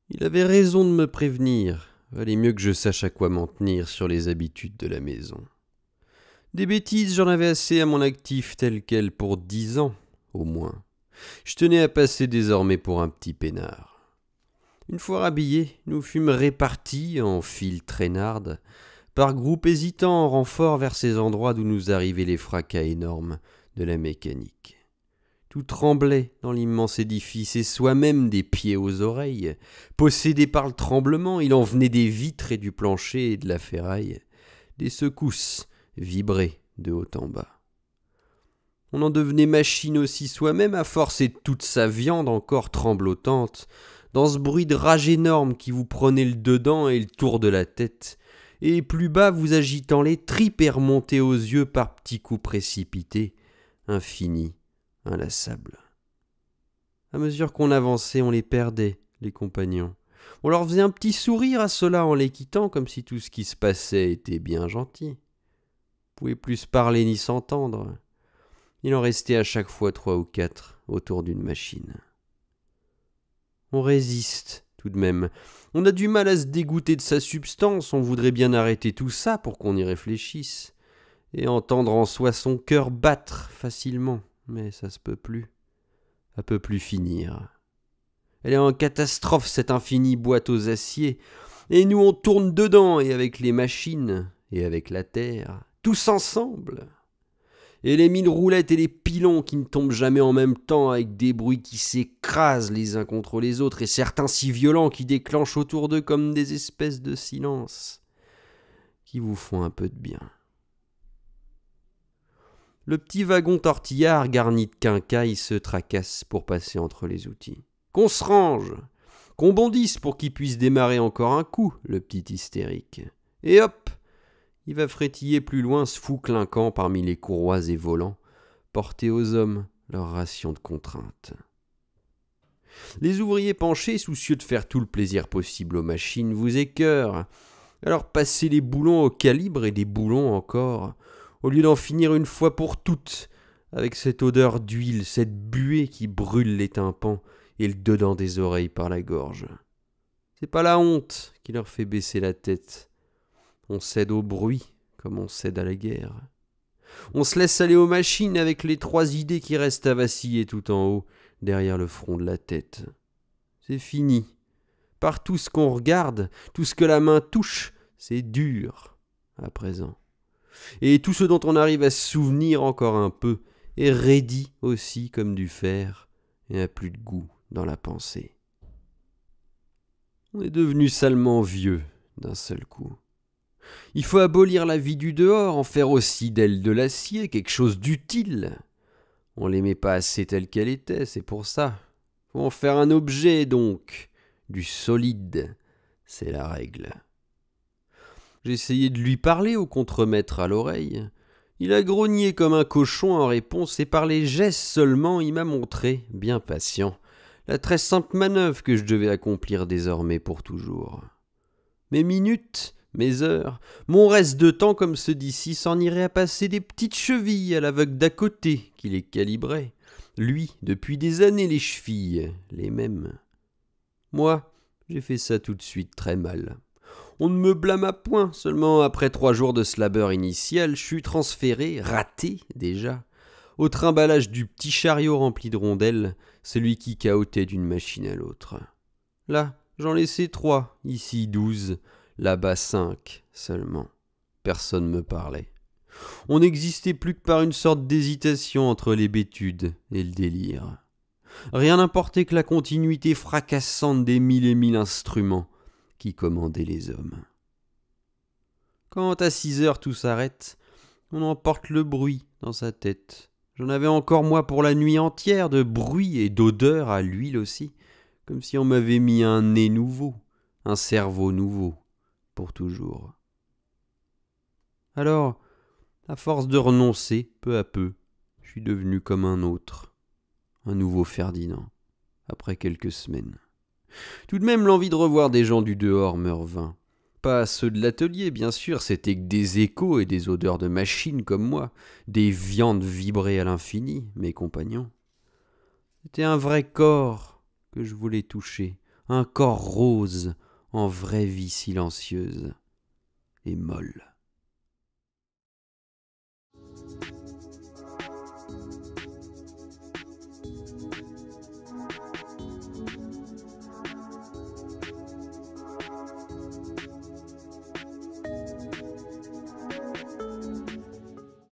Il avait raison de me prévenir. Valait mieux que je sache à quoi m'en tenir sur les habitudes de la maison. Des bêtises, j'en avais assez à mon actif tel quel pour 10 ans, au moins. Je tenais à passer désormais pour un petit peinard. Une fois rhabillés, nous fûmes répartis en files traînardes, par groupes hésitants en renfort vers ces endroits d'où nous arrivaient les fracas énormes de la mécanique. Tout tremblait dans l'immense édifice, et soi-même des pieds aux oreilles. Possédé par le tremblement, il en venait des vitres et du plancher et de la ferraille. Des secousses vibraient de haut en bas. On en devenait machine aussi soi-même à forcer toute sa viande encore tremblotante, dans ce bruit de rage énorme qui vous prenait le dedans et le tour de la tête, et plus bas vous agitant les tripes et remontait aux yeux par petits coups précipités, infinis, inlassables. À mesure qu'on avançait, on les perdait, les compagnons. On leur faisait un petit sourire à ceux-là en les quittant, comme si tout ce qui se passait était bien gentil. On pouvait plus parler ni s'entendre. Il en restait à chaque fois 3 ou 4 autour d'une machine. On résiste, tout de même. On a du mal à se dégoûter de sa substance, on voudrait bien arrêter tout ça pour qu'on y réfléchisse, et entendre en soi son cœur battre facilement, mais ça se peut plus. Ça peut plus finir. Elle est en catastrophe, cette infinie boîte aux aciers, et nous on tourne dedans, et avec les machines, et avec la terre, tous ensemble. Et les 1000 roulettes et les pilons qui ne tombent jamais en même temps, avec des bruits qui s'écrasent les uns contre les autres, et certains si violents qui déclenchent autour d'eux comme des espèces de silence, qui vous font un peu de bien. Le petit wagon tortillard garni de quincailles se tracasse pour passer entre les outils. Qu'on se range, qu'on bondisse pour qu'il puisse démarrer encore un coup, le petit hystérique. Et hop, il va frétiller plus loin ce fou clinquant parmi les courroies et volants, porter aux hommes leur ration de contraintes. Les ouvriers penchés, soucieux de faire tout le plaisir possible aux machines, vous écœurent. Alors passez les boulons au calibre et des boulons encore, au lieu d'en finir une fois pour toutes, avec cette odeur d'huile, cette buée qui brûle les tympans et le dedans des oreilles par la gorge. C'est pas la honte qui leur fait baisser la tête. On cède au bruit comme on cède à la guerre. On se laisse aller aux machines avec les 3 idées qui restent à vaciller tout en haut, derrière le front de la tête. C'est fini. Par tout ce qu'on regarde, tout ce que la main touche, c'est dur à présent. Et tout ce dont on arrive à se souvenir encore un peu est raidi aussi comme du fer et n'a plus de goût dans la pensée. On est devenu salement vieux d'un seul coup. Il faut abolir la vie du dehors, en faire aussi d'elle de l'acier, quelque chose d'utile. On l'aimait pas assez telle qu'elle était, c'est pour ça. Faut en faire un objet, donc. Du solide, c'est la règle. J'ai essayé de lui parler au contremaître à l'oreille. Il a grogné comme un cochon en réponse, et par les gestes seulement il m'a montré, bien patient, la très simple manœuvre que je devais accomplir désormais pour toujours. Mes minutes, mes heures, mon reste de temps, comme ceux d'ici, s'en irait à passer des petites chevilles à l'aveugle d'à côté qui les calibrait. Lui, depuis des années, les chevilles, les mêmes. Moi, j'ai fait ça tout de suite très mal. On ne me blâma point, seulement après 3 jours de ce labeur initial, je fus transféré, raté déjà, au trimballage du petit chariot rempli de rondelles, celui qui cahotait d'une machine à l'autre. Là, j'en laissais 3, ici 12, là-bas 5 seulement. Personne ne me parlait. On n'existait plus que par une sorte d'hésitation entre l'hébétude et le délire. Rien n'importait que la continuité fracassante des 1000 et 1000 instruments qui commandaient les hommes. Quand à 6 heures tout s'arrête, on emporte le bruit dans sa tête. J'en avais encore moi pour la nuit entière de bruit et d'odeur à l'huile aussi, comme si on m'avait mis un nez nouveau, un cerveau nouveau, pour toujours. Alors, à force de renoncer, peu à peu, je suis devenu comme un autre, un nouveau Ferdinand, après quelques semaines. Tout de même, l'envie de revoir des gens du dehors me revint. Pas ceux de l'atelier, bien sûr, c'était que des échos et des odeurs de machines comme moi, des viandes vibrées à l'infini, mes compagnons. C'était un vrai corps que je voulais toucher, un corps rose en vraie vie silencieuse et molle.